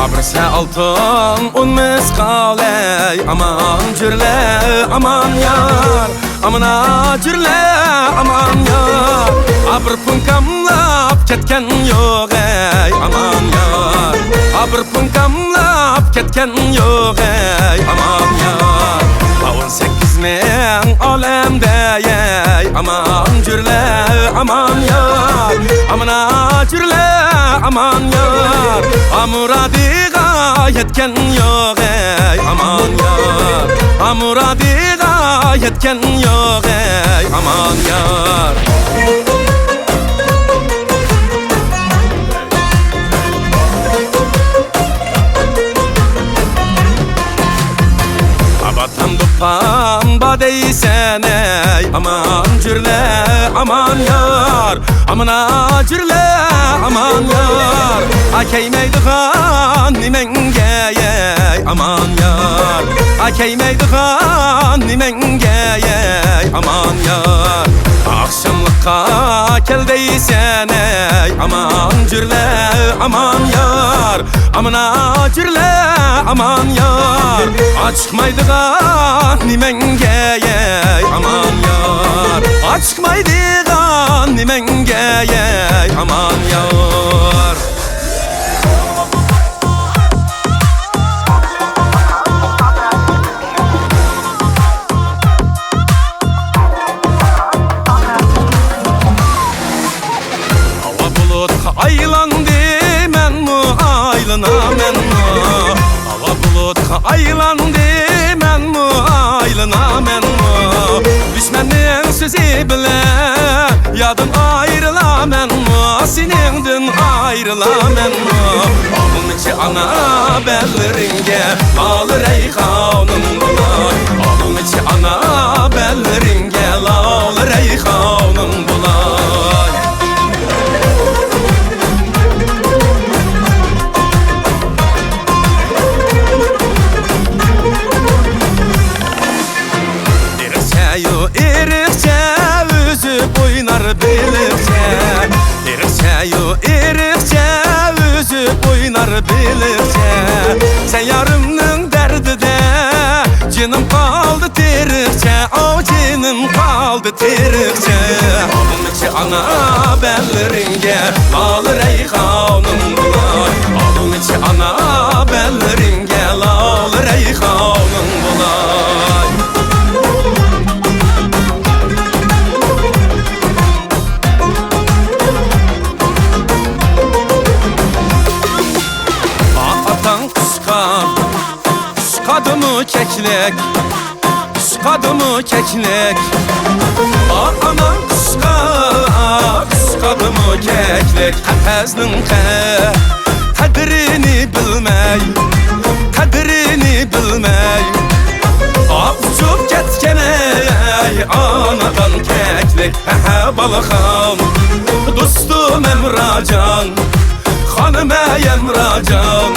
Abrese altın un meskaley, aman cürle aman yar, amına cürle aman yar. Abır punkamlap ketken yok ey aman yar, abır punkamlap ketken yok ey aman yar. 18 min alemde ey aman cürle aman yar, amına cürle aman yar. Amuradiga yetken yok ey aman yar, amuradiga yetken yok ey aman yar. Abatan dupan badeysen ey aman cürle aman yar, amına cürle aman yar. Akeymeydigan nimenge ey aman yar, akeymeydigan nimenge ey aman yar. Akşamlıkka kel deysen ey aman cürle aman yar, amına cürle aman yar. Açmaydigan nimenge ey aman yar, açmaydigan nimenge ey aman yar. Aylandı men mu aylana men mu, hava bulutka aylandı men mu aylana men mu. Düşmenin sözü bile yadın ayrıla men mu, senindin ayrıla men mu. Onun içi ana belleringe alır ey kanun bular, onun içi ana belleringe alır ey kanun bular. Sen yarımның derdi de canım kaldı terikçe, o canım kaldı terikçe. Onun içi ana belleringe alır ey kanun bular, onun içi ana belleringe alır ey kanun bular. Kuşkadı keklek, kuşkadı keklek. Aman kuşkadı keklek. Həpəznin qədrini bilmey, qədrini bilmey. Uçup getkene anadan keklek. Balıqam, dostum Emracan, hanım Emracan.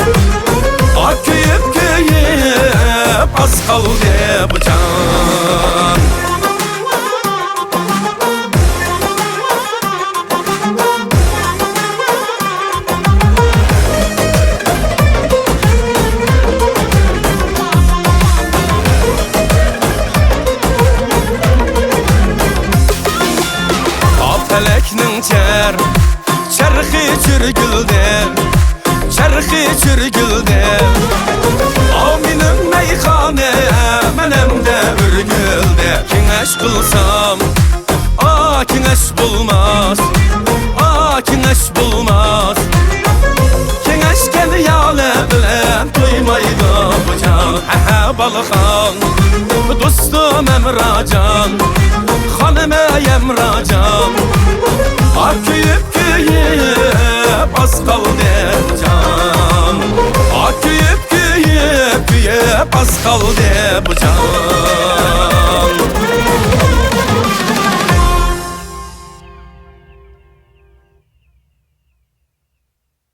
Köyüp köyüp az kaldı bu can. Feleknin çerxi çürgülde, çerxi çürgülde. Aminim meyxane menemde ürgülde. Kineş kılsam kineş bulmaz, kineş bulmaz. Kineş gel yale bilen duymaydı bu can. Balıqan dostum Emracan, hanım Emracan. Köyüp köyüp az kaldı can, köyüp köyüp az kaldı bu can.